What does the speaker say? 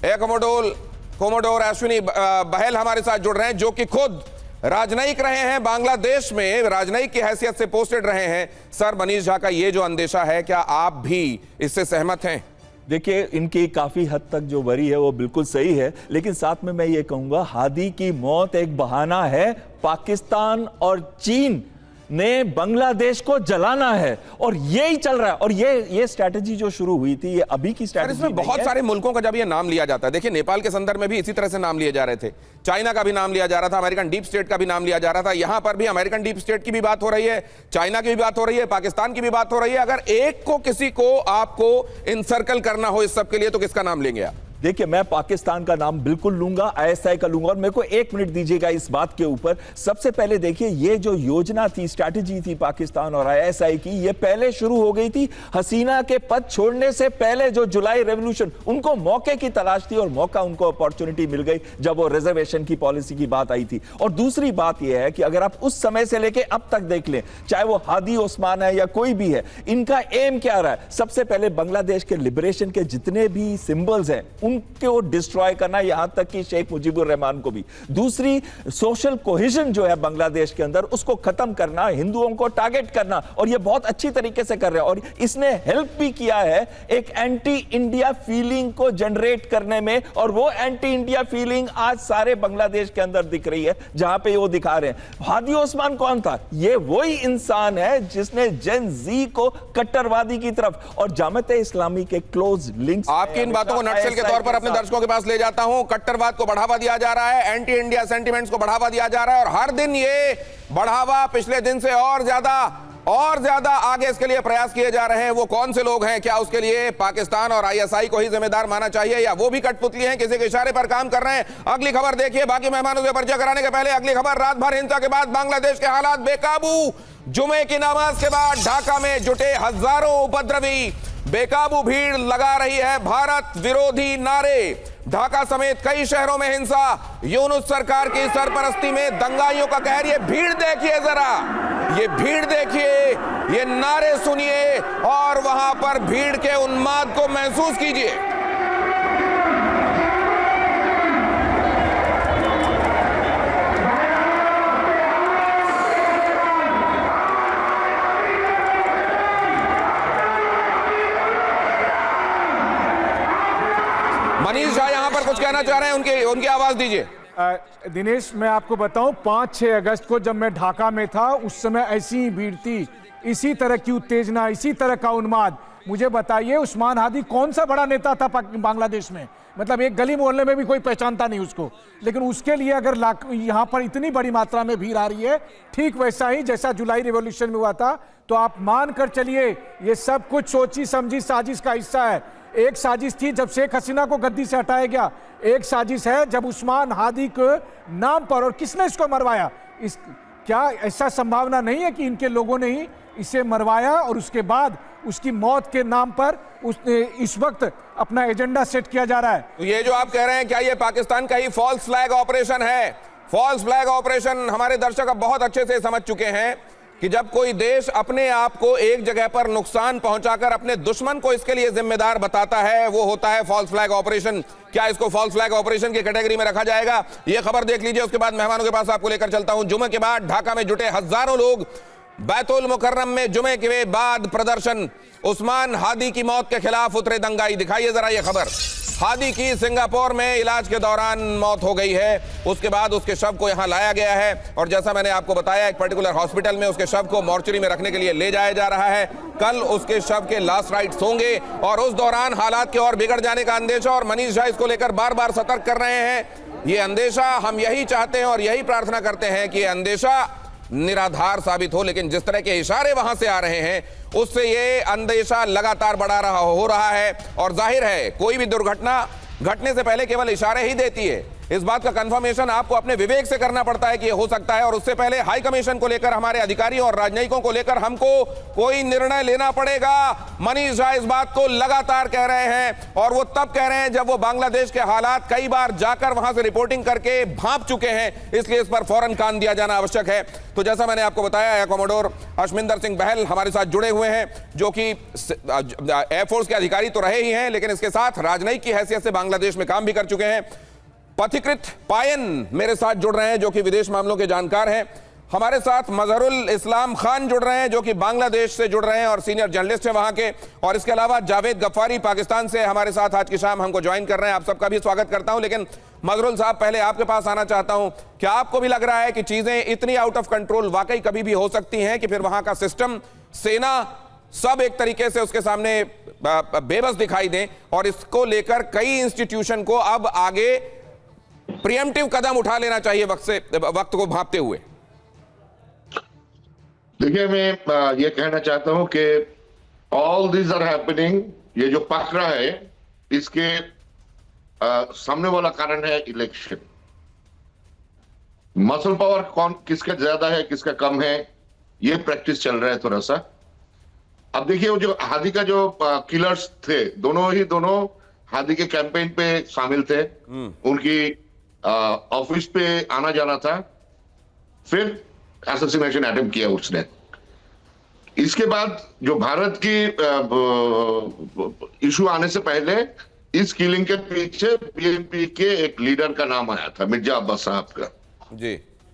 Commodore Ashwini बहल हमारे साथ जुड़ रहे हैं, जो कि खुद राजनयिक रहे हैं, बांग्लादेश में राजनयिक की हैसियत से पोस्टेड रहे हैं। सर, मनीष झा का ये जो अंदेशा है, क्या आप भी इससे सहमत हैं? देखिए, इनकी काफी हद तक जो वरी है वो बिल्कुल सही है, लेकिन साथ में मैं ये कहूंगा हादी की मौत एक बहाना है। पाकिस्तान और चीन ने बांग्लादेश को जलाना है और यही चल रहा है। और ये स्ट्रैटेजी जो शुरू हुई थी, ये अभी की स्ट्रैटेजी इसमें बहुत सारे मुल्कों का जब ये नाम लिया जाता है, देखिए नेपाल के संदर्भ में भी इसी तरह से नाम लिए जा रहे थे, चाइना का भी नाम लिया जा रहा था, अमेरिकन डीप स्टेट का भी नाम लिया जा रहा था। यहां पर भी अमेरिकन डीप स्टेट की भी बात हो रही है, चाइना की भी बात हो रही है, पाकिस्तान की भी बात हो रही है। अगर एक को किसी को आपको इनसर्कल करना हो इस सब के लिए, तो किसका नाम लेंगे आप? देखिए, मैं पाकिस्तान का नाम बिल्कुल लूंगा, आईएसआई का लूंगा। और मेरे को 1 मिनट दीजिएगा इस बात के ऊपर। सबसे पहले देखिए, ये जो योजना थी, स्ट्रैटेजी थी पाकिस्तान और आईएसआई की, ये पहले शुरू हो गई थी हसीना के पद छोड़ने से पहले। जो जुलाई रेवोल्यूशन, उनको मौके की तलाश थी और मौका उनको अपॉर्चुनिटी मिल गई जब वो रिजर्वेशन की पॉलिसी की बात आई थी। और दूसरी बात यह है कि अगर आप उस समय से लेके अब तक देख लें, चाहे वो हादी ओस्मान है या कोई भी है, इनका एम क्या रहा है? सबसे पहले बांग्लादेश के लिबरेशन के जितने भी सिंबल्स हैं उनको डिस्ट्रॉय करना, यहां तक कि शेख मुजीबुर रहमान को भी। दूसरी, सोशल कोहेजन जो है बांग्लादेश के अंदर, उसको खत्म करना, हिंदुओं को टारगेट करना, और ये बहुत अच्छी तरीके से कर रहे हैं। और इसने हेल्प भी किया है एक एंटी इंडिया फीलिंग को जनरेट करने में, और वो एंटी इंडिया फीलिंग आज सारे बांग्लादेश के अंदर दिख रही है, जहां पे वो दिखा रहे हैं। हादी ओस्मान कौन था? ये वही इंसान है जिसने जेन जी को कट्टरवादी की तरफ और जामात इस्लामी के क्लोज लिंक्स। आपकी इन बातों को नक्सल के तौर पर अपने दर्शकों के पास ले जाता हूं। कट्टरवाद को बढ़ावा दिया जा रहा है, एंटी इंडिया सेंटिमेंट्स को बढ़ावा दिया जा रहा है, और हर दिन ये बढ़ावा पिछले दिन से और ज्यादा आगे इसके लिए प्रयास किए जा रहे हैं। वो कौन से लोग हैं? क्या उसके लिए पाकिस्तान और आईएसआई को ही जिम्मेदार माना चाहिए, या वो भी कठपुतली हैं, किसी के इशारे पर काम कर रहे हैं? अगली खबर देखिए। बाकी मेहमानों से परिचय कराने के पहले अगली खबर, रात भर हिंसा के बाद बांग्लादेश के हालात बेकाबू। जुमे की नमाज के बाद ढाका में जुटे हजारों उपद्रवी, बेकाबू भीड़ लगा रही है भारत विरोधी नारे। ढाका समेत कई शहरों में हिंसा, यूनुस सरकार की सरपरस्ती में दंगाइयों का कहर। ये भीड़ देखिए जरा, ये भीड़ देखिए, ये नारे सुनिए, और वहां पर भीड़ के उन्माद को महसूस कीजिए। मनीष झा यहां पर कुछ कहना चाह रहे हैं, उनकी आवाज दीजिए। दिनेश, मैं आपको बताऊं, 5-6 अगस्त को जब मैं ढाका में था, उस समय ऐसी ही भीड़ थी, इसी तरह की उत्तेजना, इसी तरह का उन्माद। मुझे बताइए, उस्मान हादी कौन सा बड़ा नेता था बांग्लादेश में? मतलब एक गली मोहल्ले में भी कोई पहचानता नहीं उसको। लेकिन उसके लिए अगर यहाँ पर इतनी बड़ी मात्रा में भीड़ आ रही है, ठीक वैसा ही जैसा जुलाई रिवॉल्यूशन में हुआ था, तो आप मान कर चलिए ये सब कुछ सोची समझी साजिश का हिस्सा है। एक साजिश थी जब शेख हसीना को गद्दी से हटाया गया, एक साजिश है जब उस्मान हादी के नाम पर, और किसने इसको मरवाया? क्या ऐसा संभावना नहीं है कि इनके लोगों ने ही इसे मरवाया और उसके बाद उसकी मौत के नाम पर इस वक्त अपना एजेंडा सेट किया जा रहा है? तो ये जो आप कह रहे हैं, क्या ये पाकिस्तान का ही फॉल्स फ्लैग ऑपरेशन है? फॉल्स फ्लैग ऑपरेशन हमारे दर्शक अब बहुत अच्छे से समझ चुके हैं कि जब कोई देश अपने आप को एक जगह पर नुकसान पहुंचाकर अपने दुश्मन को इसके लिए जिम्मेदार बताता है, वो होता है फॉल्स फ्लैग ऑपरेशन। क्या इसको फॉल्स फ्लैग ऑपरेशन की कैटेगरी में रखा जाएगा? ये खबर देख लीजिए, उसके बाद मेहमानों के पास आपको लेकर चलता हूं। जुमे के बाद ढाका में जुटे हजारों लोग, बैतुल मुकर्रम में जुमे के बाद प्रदर्शन, उस्मान हादी की मौत के खिलाफ उतरे दंगाई। दिखाइए जरा ये खबर। हादी की सिंगापुर में इलाज के दौरान मौत हो गई है, उसके बाद उसके शव को यहां लाया गया है, और जैसा मैंने आपको बताया, एक पर्टिकुलर हॉस्पिटल में उसके शव को मॉर्चरी में रखने के लिए ले जाया जा रहा है। कल उसके शव के लास्ट राइट्स होंगे, और उस दौरान हालात के और बिगड़ जाने का अंदेशा, और मनीष झा इसको लेकर बार बार सतर्क कर रहे हैं। ये अंदेशा, हम यही चाहते हैं और यही प्रार्थना करते हैं कि अंदेशा निराधार साबित हो, लेकिन जिस तरह के इशारे वहां से आ रहे हैं, उससे ये अंदेशा लगातार हो रहा है। और जाहिर है, कोई भी दुर्घटना घटने से पहले केवल इशारे ही देती है, इस बात का कंफर्मेशन आपको अपने विवेक से करना पड़ता है कि यह हो सकता है, और उससे पहले हाई कमीशन को लेकर हमारे अधिकारियों और राजनयिकों को लेकर हमको कोई निर्णय लेना पड़ेगा। मनीष झा इस बात को लगातार कह रहे हैं, और वो तब कह रहे हैं जब वो बांग्लादेश के हालात कई बार जाकर वहां से रिपोर्टिंग करके भांप चुके हैं, इसलिए इस पर फौरन कान दिया जाना आवश्यक है। तो जैसा मैंने आपको बताया, कमोडोर अशमिंदर सिंह बहल हमारे साथ जुड़े हुए हैं, जो कि एयरफोर्स के अधिकारी तो रहे ही हैं, लेकिन इसके साथ राजनयिक की हैसियत से बांग्लादेश में काम भी कर चुके हैं। पथिकृत पायन मेरे साथ जुड़ रहे हैं, जो कि विदेश मामलों के जानकार हैं। हमारे साथ मजहरुल इस्लाम खान जुड़ रहे हैं, जो कि बांग्लादेश से जुड़ रहे हैं और सीनियर जर्नलिस्ट हैं वहां के। और इसके अलावा जावेद गफ्फारी पाकिस्तान से हमारे साथ आज की शाम हमको ज्वाइन कर रहे हैं। आप सबका भी स्वागत करता हूं। लेकिन मजहरुल साहब, पहले आपके पास आना चाहता हूं, क्या आपको भी लग रहा है कि चीजें इतनी आउट ऑफ कंट्रोल वाकई कभी भी हो सकती हैं कि फिर वहां का सिस्टम, सेना, सब एक तरीके से उसके सामने बेबस दिखाई दें, और इसको लेकर कई इंस्टीट्यूशन को अब आगे प्रिएम्प्टिव कदम उठा लेना चाहिए वक्त को भांपते हुए? देखिए, मैं ये कहना चाहता हूं कि ऑल दिस आर हैपनिंग, ये जो पक रहा है, इसके सामने वाला कारण है इलेक्शन। मसल पावर कौन किसका ज्यादा है, किसका कम है, ये प्रैक्टिस चल रहा है थोड़ा सा। अब देखिए, वो जो हादी का जो किलर्स थे, दोनों हादी के कैंपेन पे शामिल थे। उनकी ऑफिस पे आना जाना था, फिर असैसिनेशन अटेम्प्ट किया उसने। इसके बाद जो भारत की इशू आने से पहले इस किलिंग के पीछे बीएनपी के एक लीडर का नाम आया था, मिर्जा अब्बास साहब का। जी।